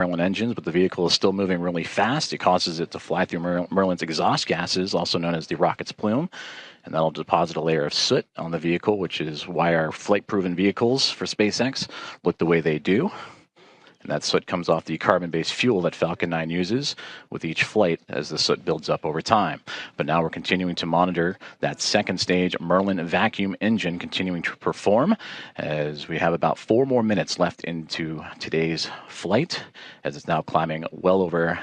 Merlin engines, but the vehicle is still moving really fast. It causes it to fly through Merlin's exhaust gases, also known as the rocket's plume, and that'll deposit a layer of soot on the vehicle, which is why our flight-proven vehicles for SpaceX look the way they do. And that soot comes off the carbon-based fuel that Falcon 9 uses with each flight as the soot builds up over time. But now we're continuing to monitor that second stage Merlin vacuum engine continuing to perform, as we have about 4 more minutes left into today's flight, as it's now climbing well over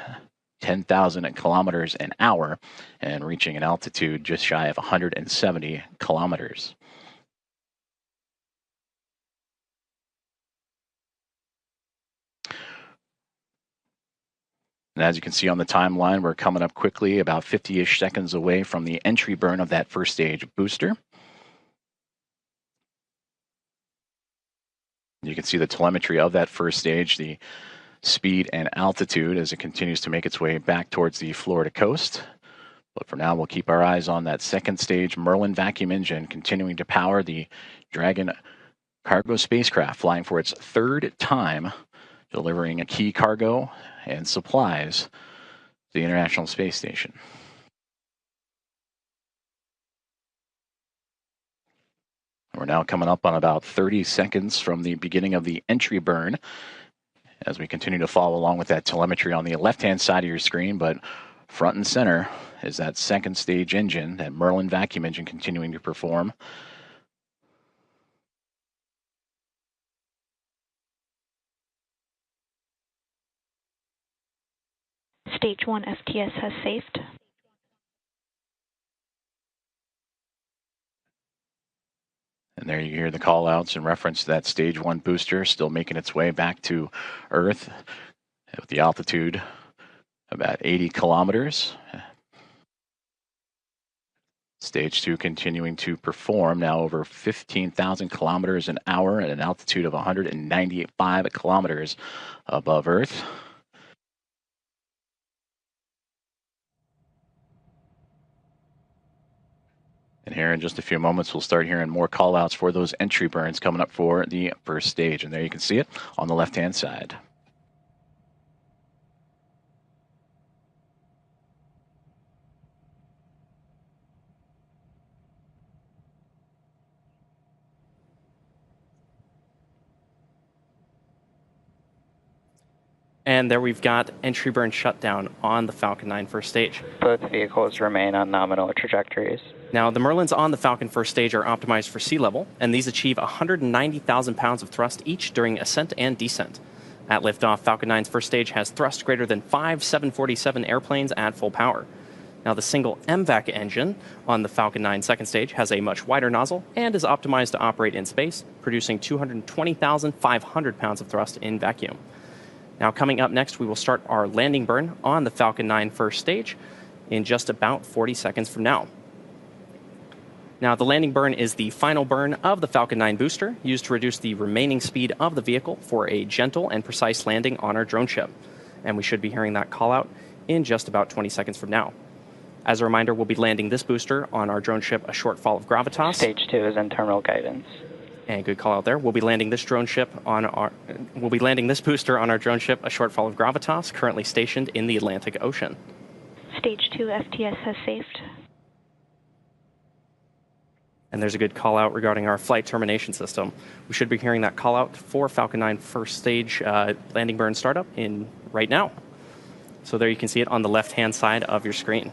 10,000 kilometers an hour and reaching an altitude just shy of 170 kilometers. And as you can see on the timeline, we're coming up quickly, about 50-ish seconds away from the entry burn of that first stage booster. You can see the telemetry of that first stage, the speed and altitude as it continues to make its way back towards the Florida coast. But for now, we'll keep our eyes on that second stage Merlin vacuum engine continuing to power the Dragon cargo spacecraft, flying for its 3rd time, delivering a key cargo and supplies to the International Space Station. We're now coming up on about 30 seconds from the beginning of the entry burn as we continue to follow along with that telemetry on the left-hand side of your screen, but front and center is that second stage engine, that Merlin vacuum engine continuing to perform. Stage 1 FTS has saved. And there you hear the call outs in reference to that stage 1 booster still making its way back to Earth with the altitude about 80 kilometers. Stage 2 continuing to perform, now over 15,000 kilometers an hour at an altitude of 195 kilometers above Earth. And here in just a few moments, we'll start hearing more call-outs for those entry burns coming up for the first stage. And there you can see it on the left-hand side. And there we've got entry burn shutdown on the Falcon 9 first stage. Both vehicles remain on nominal trajectories. Now, the Merlins on the Falcon first stage are optimized for sea level, and these achieve 190,000 pounds of thrust each during ascent and descent. At liftoff, Falcon 9's first stage has thrust greater than 5 747 airplanes at full power. Now, the single MVAC engine on the Falcon 9 second stage has a much wider nozzle and is optimized to operate in space, producing 220,500 pounds of thrust in vacuum. Now, coming up next, we will start our landing burn on the Falcon 9 first stage in just about 40 seconds from now. Now, the landing burn is the final burn of the Falcon 9 booster, used to reduce the remaining speed of the vehicle for a gentle and precise landing on our drone ship. And we should be hearing that call out in just about 20 seconds from now. As a reminder, we'll be landing this booster on our drone ship, a short fall of gravitas. Stage 2 is in terminal guidance. And good call out there. We'll be landing this booster on our drone ship, a short fall of gravitas, currently stationed in the Atlantic Ocean. Stage 2 FTS has saved. And there's a good call out regarding our flight termination system. We should be hearing that call out for Falcon 9 first stage landing burn startup in right now. So there you can see it on the left-hand side of your screen.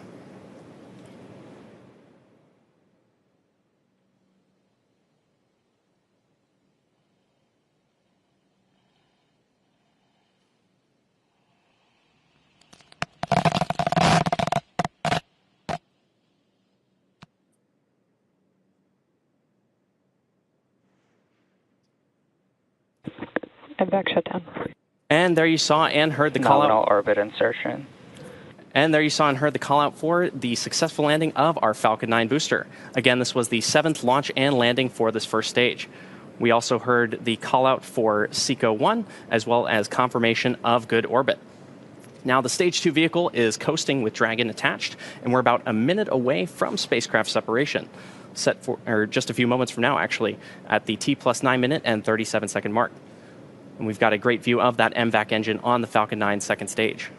MVAC shutdown. And there you saw and heard the call out. Nominal orbit insertion. And there you saw and heard the call out for the successful landing of our Falcon 9 booster. Again, this was the 7th launch and landing for this first stage. We also heard the call out for SECO-1, as well as confirmation of good orbit. Now, the Stage 2 vehicle is coasting with Dragon attached, and we're about a minute away from spacecraft separation, set for, or just a few moments from now, actually, at the T+9 minute and 37 second mark. And we've got a great view of that MVAC engine on the Falcon 9 second stage.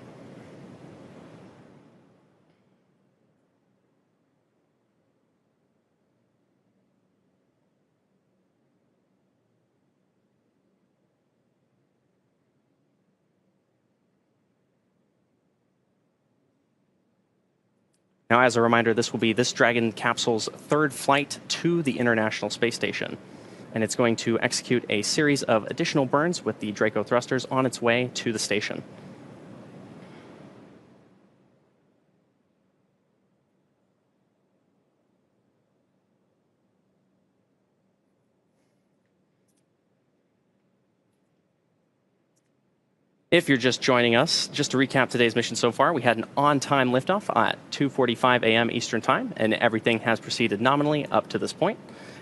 Now, as a reminder, this will be this Dragon capsule's third flight to the International Space Station. And it's going to execute a series of additional burns with the Draco thrusters on its way to the station. If you're just joining us, just to recap today's mission so far, we had an on-time liftoff at 2:45 a.m. Eastern Time, and everything has proceeded nominally up to this point.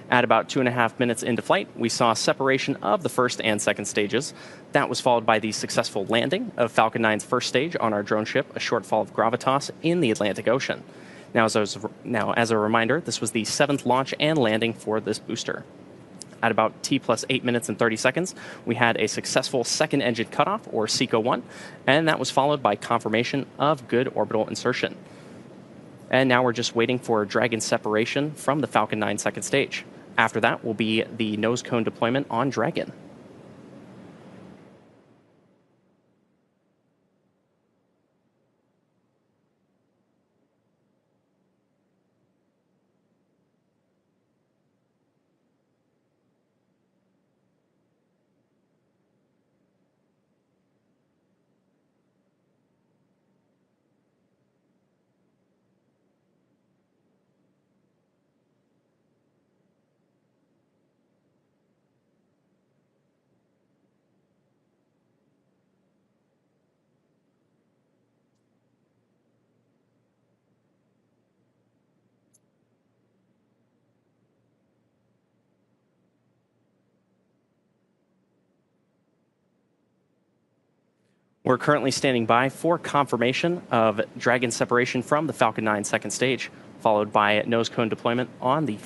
At about 2.5 minutes into flight, we saw separation of the first and second stages. That was followed by the successful landing of Falcon 9's first stage on our drone ship, a short fall of gravitas in the Atlantic Ocean. Now, as a reminder, this was the 7th launch and landing for this booster. At about T plus 8 minutes and 30 seconds, we had a successful second engine cutoff, or SECO-1, and that was followed by confirmation of good orbital insertion. And now we're just waiting for Dragon separation from the Falcon 9 second stage. After that will be the nose cone deployment on Dragon. We're currently standing by for confirmation of Dragon separation from the Falcon 9 second stage, followed by nose cone deployment on the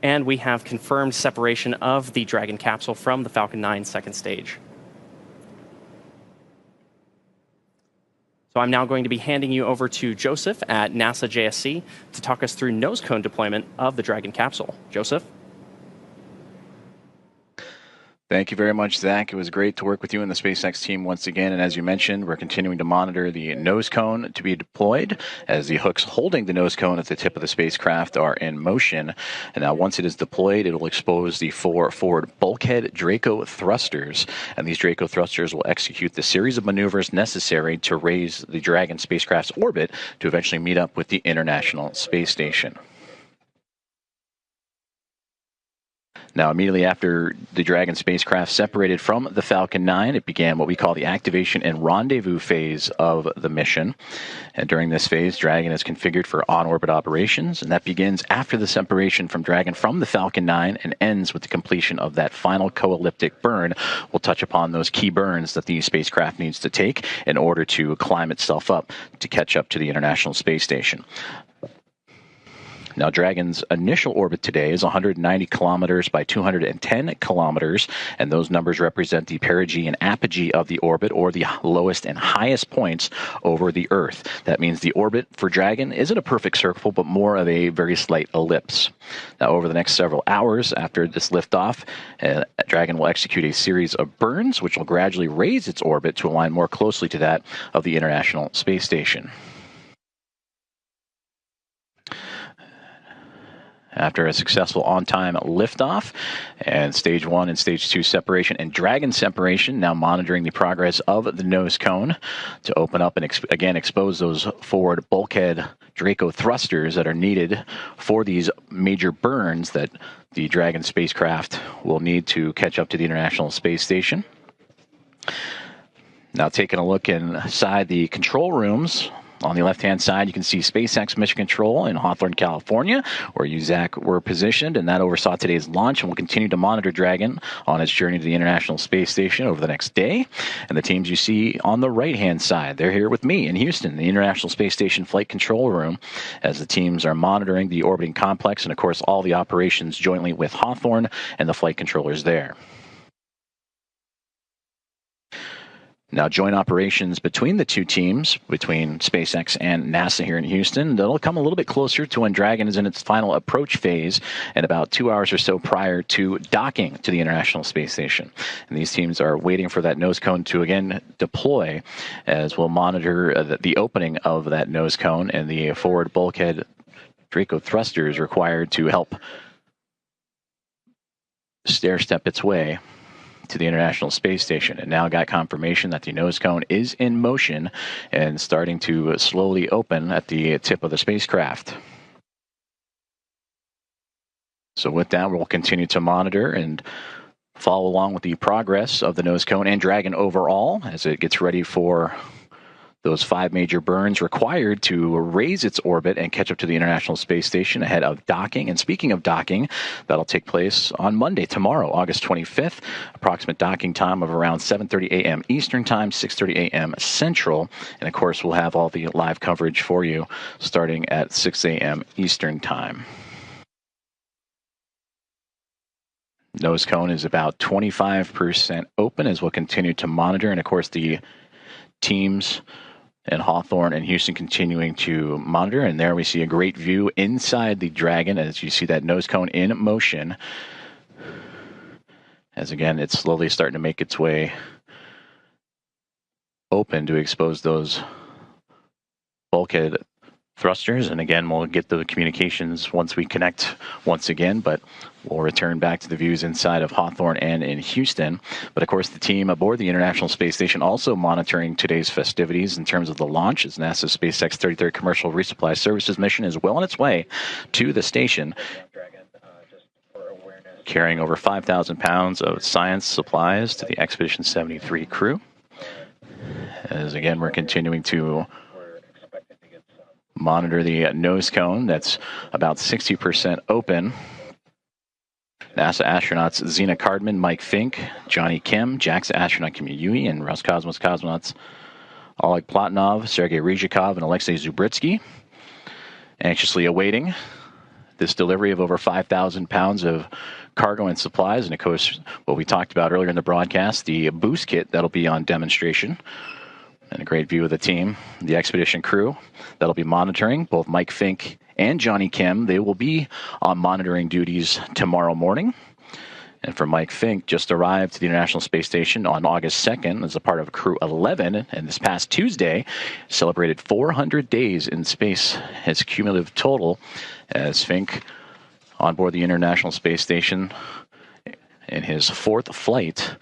and we have confirmed separation of the Dragon capsule from the Falcon 9 second stage. So I'm now going to be handing you over to Joseph at NASA JSC to talk us through nose cone deployment of the Dragon capsule. Joseph? Thank you very much, Zach. It was great to work with you and the SpaceX team once again. And as you mentioned, we're continuing to monitor the nose cone to be deployed as the hooks holding the nose cone at the tip of the spacecraft are in motion. And now once it is deployed, it will expose the 4 forward bulkhead Draco thrusters. And these Draco thrusters will execute the series of maneuvers necessary to raise the Dragon spacecraft's orbit to eventually meet up with the International Space Station. Now, immediately after the Dragon spacecraft separated from the Falcon 9, it began what we call the activation and rendezvous phase of the mission. And during this phase, Dragon is configured for on-orbit operations, and that begins after the separation from Dragon from the Falcon 9 and ends with the completion of that final co-elliptic burn. We'll touch upon those key burns that the spacecraft needs to take in order to climb itself up to catch up to the International Space Station. Now, Dragon's initial orbit today is 190 kilometers by 210 kilometers, and those numbers represent the perigee and apogee of the orbit, or the lowest and highest points over the Earth. That means the orbit for Dragon isn't a perfect circle, but more of a very slight ellipse. Now, over the next several hours after this liftoff, Dragon will execute a series of burns, which will gradually raise its orbit to align more closely to that of the International Space Station. After a successful on-time liftoff and Stage 1 and Stage 2 separation and Dragon separation, now monitoring the progress of the nose cone to open up and again expose those forward bulkhead Draco thrusters that are needed for these major burns that the Dragon spacecraft will need to catch up to the International Space Station. Now, taking a look inside the control rooms. On the left-hand side, you can see SpaceX Mission Control in Hawthorne, California, where you, Zach, were positioned, and that oversaw today's launch and will continue to monitor Dragon on its journey to the International Space Station over the next day. And the teams you see on the right-hand side, they're here with me in Houston, the International Space Station Flight Control Room, as the teams are monitoring the orbiting complex and, of course, all the operations jointly with Hawthorne and the flight controllers there. Now, joint operations between the two teams, between SpaceX and NASA here in Houston, that'll come a little bit closer to when Dragon is in its final approach phase and about 2 hours or so prior to docking to the International Space Station. And these teams are waiting for that nose cone to again deploy, as we'll monitor the opening of that nose cone and the forward bulkhead Draco thrusters required to help stair-step its way to the International Space Station. And now got confirmation that the nose cone is in motion and starting to slowly open at the tip of the spacecraft. So with that, we'll continue to monitor and follow along with the progress of the nose cone and Dragon overall as it gets ready for those 5 major burns required to raise its orbit and catch up to the International Space Station ahead of docking. And speaking of docking, that'll take place on Monday, tomorrow, August 25th. Approximate docking time of around 7:30 a.m. Eastern Time, 6:30 a.m. Central. And of course, we'll have all the live coverage for you starting at 6 a.m. Eastern Time. Nose cone is about 25% open as we'll continue to monitor. And of course, the teams and Hawthorne and Houston continuing to monitor. And there we see a great view inside the Dragon as you see that nose cone in motion. As again, it's slowly starting to make its way open to expose those bulkhead thrusters. And again, we'll get the communications once we connect once again, but we'll return back to the views inside of Hawthorne and in Houston. But of course, the team aboard the International Space Station also monitoring today's festivities in terms of the launch, as NASA's SpaceX 33rd Commercial Resupply Services mission is well on its way to the station, carrying over 5,000 pounds of science supplies to the Expedition 73 crew. As again, we're continuing to monitor the nose cone that's about 60% open. NASA astronauts Zena Cardman, Mike Fink, Johnny Kim, JAXA astronaut Kim Yui, and Roscosmos cosmonauts Oleg Platonov, Sergei Ryzhikov, and Alexei Zubritsky anxiously awaiting this delivery of over 5,000 pounds of cargo and supplies. And of course, what we talked about earlier in the broadcast, the boost kit that'll be on demonstration. And a great view of the team, the expedition crew that'll be monitoring, both Mike Fink and Johnny Kim. They will be on monitoring duties tomorrow morning. And for Mike Fink, just arrived to the International Space Station on August 2nd as a part of Crew 11. And this past Tuesday, celebrated 400 days in space, his cumulative total, as Fink on board the International Space Station in his 4th flight.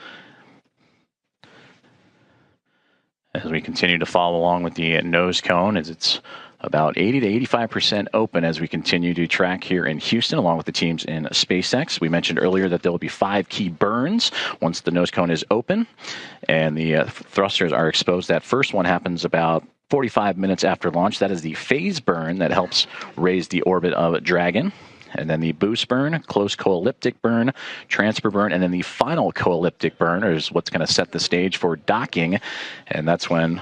As we continue to follow along with the nose cone, as it's about 80 to 85% open as we continue to track here in Houston, along with the teams in SpaceX. We mentioned earlier that there will be 5 key burns once the nose cone is open, and the thrusters are exposed. That first one happens about 45 minutes after launch. That is the phase burn that helps raise the orbit of Dragon. And then the boost burn, close co-elliptic burn, transfer burn, and then the final co-elliptic burn is what's going to set the stage for docking. And that's when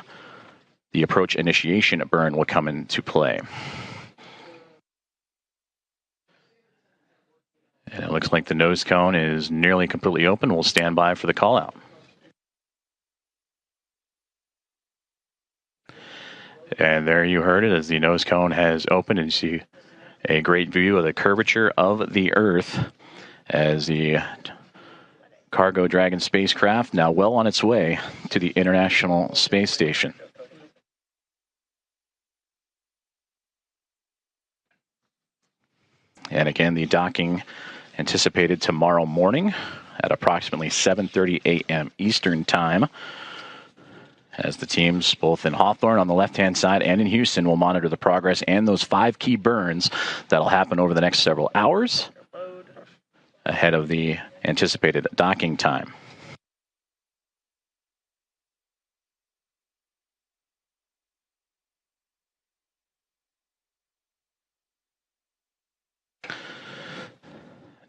the approach initiation burn will come into play. And it looks like the nose cone is nearly completely open. We'll stand by for the call out. And there you heard it as the nose cone has opened, and you see a great view of the curvature of the Earth as the cargo Dragon spacecraft now well on its way to the International Space Station. And again, the docking anticipated tomorrow morning at approximately 7:30 a.m. Eastern Time, as the teams both in Hawthorne on the left-hand side and in Houston will monitor the progress and those 5 key burns that'll happen over the next several hours ahead of the anticipated docking time.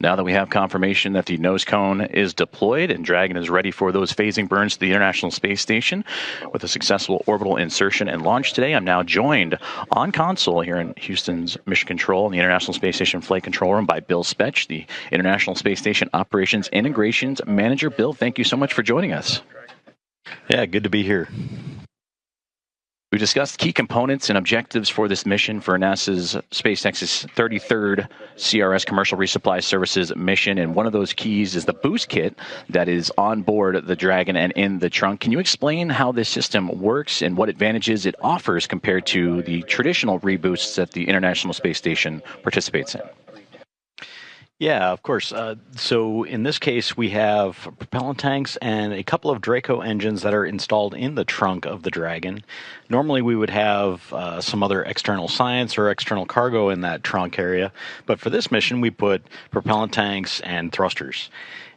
Now that we have confirmation that the nose cone is deployed and Dragon is ready for those phasing burns to the International Space Station with a successful orbital insertion and launch today, I'm now joined on console here in Houston's Mission Control in the International Space Station Flight Control Room by Bill Spetch, the International Space Station Operations Integrations Manager. Bill, thank you so much for joining us. Yeah, good to be here. We discussed key components and objectives for this mission for NASA's SpaceX's 33rd CRS Commercial Resupply Services mission, and one of those keys is the boost kit that is on board the Dragon and in the trunk. Can you explain how this system works and what advantages it offers compared to the traditional reboosts that the International Space Station participates in? Yeah, of course. So in this case, we have propellant tanks and a couple of Draco engines that are installed in the trunk of the Dragon. Normally, we would have some other external science or external cargo in that trunk area, but for this mission, we put propellant tanks and thrusters.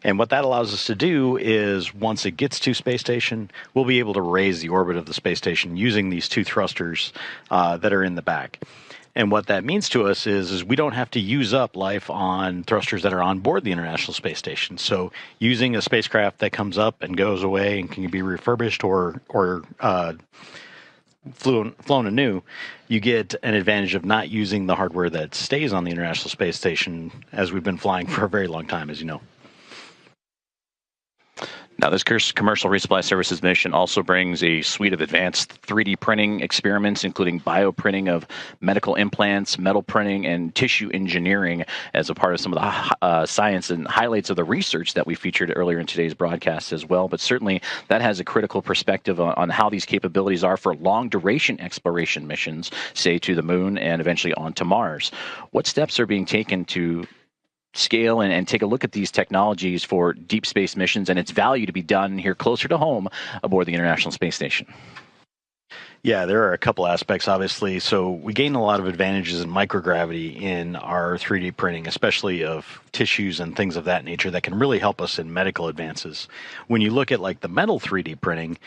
And what that allows us to do is, once it gets to space station, we'll be able to raise the orbit of the space station using these two thrusters that are in the back. And what that means to us is we don't have to use up life on thrusters that are on board the International Space Station. So using a spacecraft that comes up and goes away and can be refurbished or flown anew, you get an advantage of not using the hardware that stays on the International Space Station, as we've been flying for a very long time, as you know. Now, this Commercial Resupply Services mission also brings a suite of advanced 3D printing experiments, including bioprinting of medical implants, metal printing, and tissue engineering as a part of some of the science and highlights of the research that we featured earlier in today's broadcast as well. But certainly that has a critical perspective on how these capabilities are for long-duration exploration missions, say to the moon and eventually on to Mars. What steps are being taken to scale and take a look at these technologies for deep space missions and its value to be done here closer to home aboard the International Space Station? Yeah, there are a couple aspects, obviously. So we gain a lot of advantages in microgravity in our 3D printing, especially of tissues and things of that nature that can really help us in medical advances. When you look at like the metal 3D printing,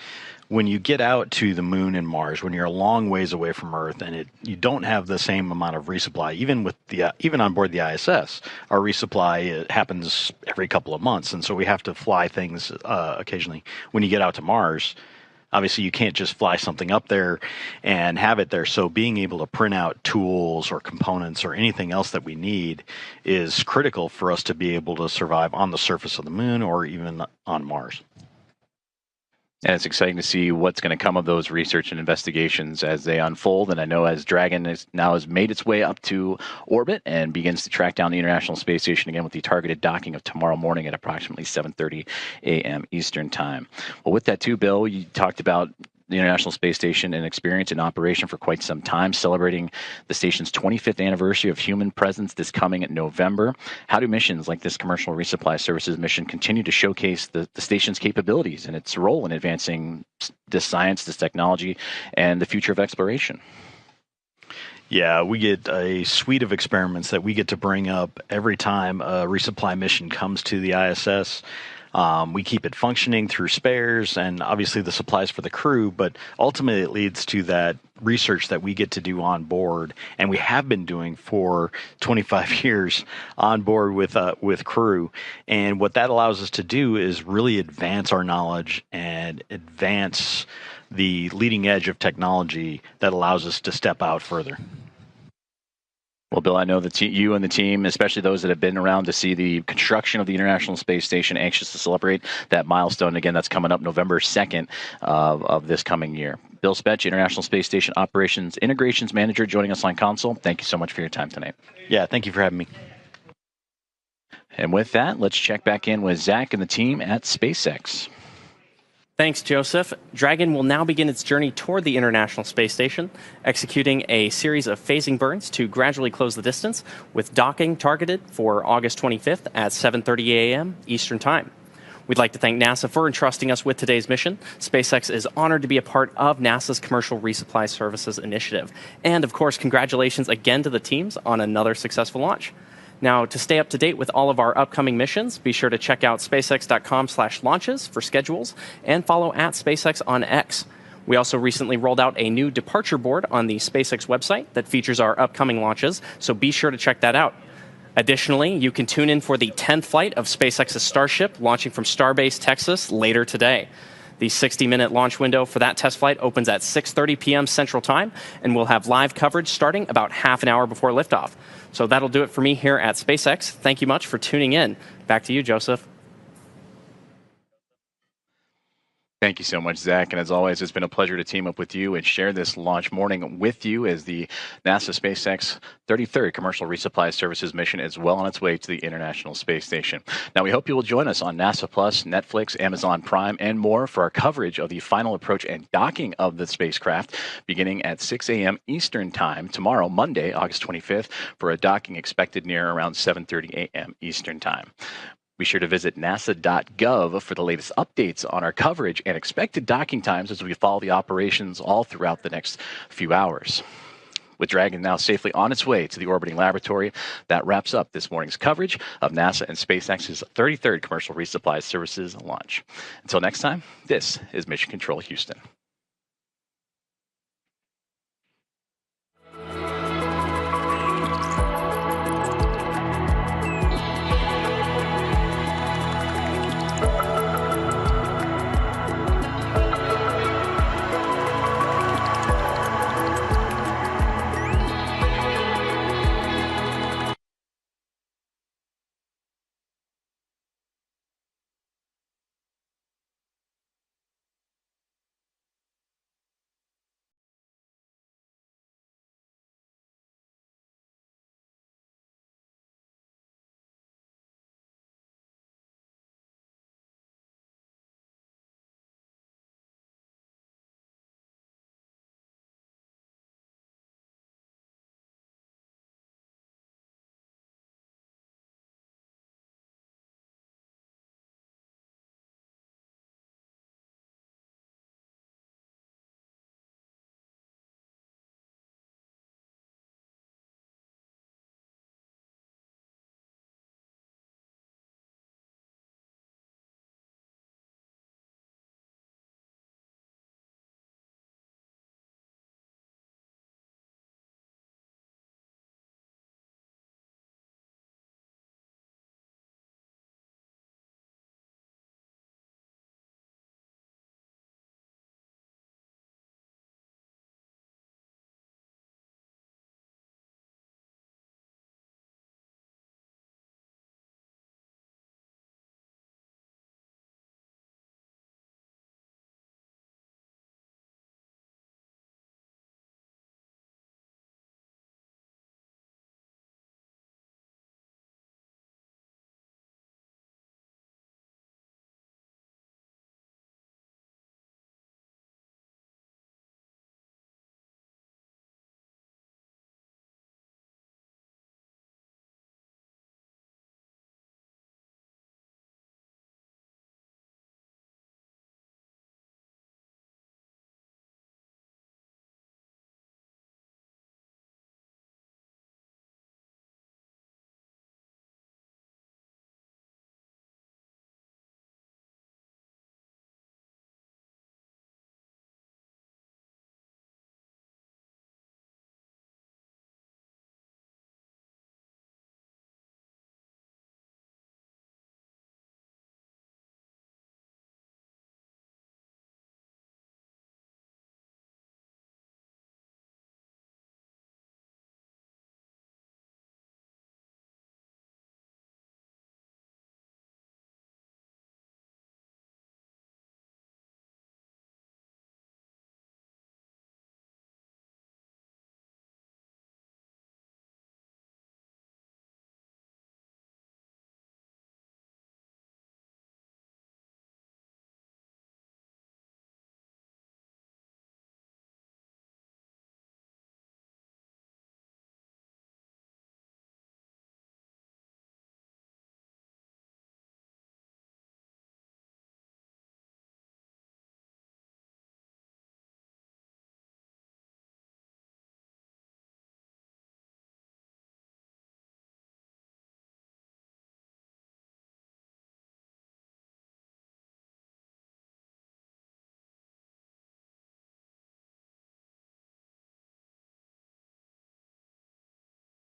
when you get out to the moon and Mars, when you're a long ways away from Earth, and you don't have the same amount of resupply, even on board the ISS, our resupply happens every couple of months, and so we have to fly things occasionally. When you get out to Mars, obviously you can't just fly something up there and have it there. So being able to print out tools or components or anything else that we need is critical for us to be able to survive on the surface of the moon or even on Mars. And it's exciting to see what's going to come of those research and investigations as they unfold. And I know as Dragon has made its way up to orbit and begins to track down the International Space Station again with the targeted docking of tomorrow morning at approximately 7:30 a.m. Eastern Time. Well, with that too, Bill, you talked about the International Space Station and experience in operation for quite some time, celebrating the station's 25th anniversary of human presence this coming November. How do missions like this Commercial Resupply Services mission continue to showcase the station's capabilities and its role in advancing this science, this technology, and the future of exploration? Yeah, we get a suite of experiments that we get to bring up every time a resupply mission comes to the ISS. We keep it functioning through spares and obviously the supplies for the crew, but ultimately it leads to that research that we get to do on board, and we have been doing for 25 years on board with crew. And what that allows us to do is really advance our knowledge and advance the leading edge of technology that allows us to step out further. Well, Bill, I know that you and the team, especially those that have been around to see the construction of the International Space Station, anxious to celebrate that milestone. Again, that's coming up November 2nd of this coming year. Bill Spetch, International Space Station Operations Integrations Manager, joining us on console. Thank you so much for your time tonight. Yeah, thank you for having me. And with that, let's check back in with Zach and the team at SpaceX. Thanks, Joseph. Dragon will now begin its journey toward the International Space Station, executing a series of phasing burns to gradually close the distance, with docking targeted for August 25th at 7:30 a.m. Eastern Time. We'd like to thank NASA for entrusting us with today's mission. SpaceX is honored to be a part of NASA's Commercial Resupply Services initiative. And, of course, congratulations again to the teams on another successful launch. Now, to stay up to date with all of our upcoming missions, be sure to check out spacex.com/launches for schedules and follow @SpaceX on X. We also recently rolled out a new departure board on the SpaceX website that features our upcoming launches, so be sure to check that out. Additionally, you can tune in for the 10th flight of SpaceX's Starship launching from Starbase, Texas later today. The 60-minute launch window for that test flight opens at 6:30 p.m. Central Time, and we'll have live coverage starting about half an hour before liftoff. So that'll do it for me here at SpaceX. Thank you much for tuning in. Back to you, Joseph. Thank you so much, Zach. And as always, it's been a pleasure to team up with you and share this launch morning with you as the NASA SpaceX 33rd Commercial Resupply Services mission is well on its way to the International Space Station. Now, we hope you will join us on NASA Plus, Netflix, Amazon Prime, and more for our coverage of the final approach and docking of the spacecraft beginning at 6 a.m. Eastern Time tomorrow, Monday, August 25th, for a docking expected near around 7:30 a.m. Eastern Time. Be sure to visit nasa.gov for the latest updates on our coverage and expected docking times as we follow the operations all throughout the next few hours. With Dragon now safely on its way to the orbiting laboratory, that wraps up this morning's coverage of NASA and SpaceX's 33rd Commercial Resupply Services launch. Until next time, this is Mission Control Houston.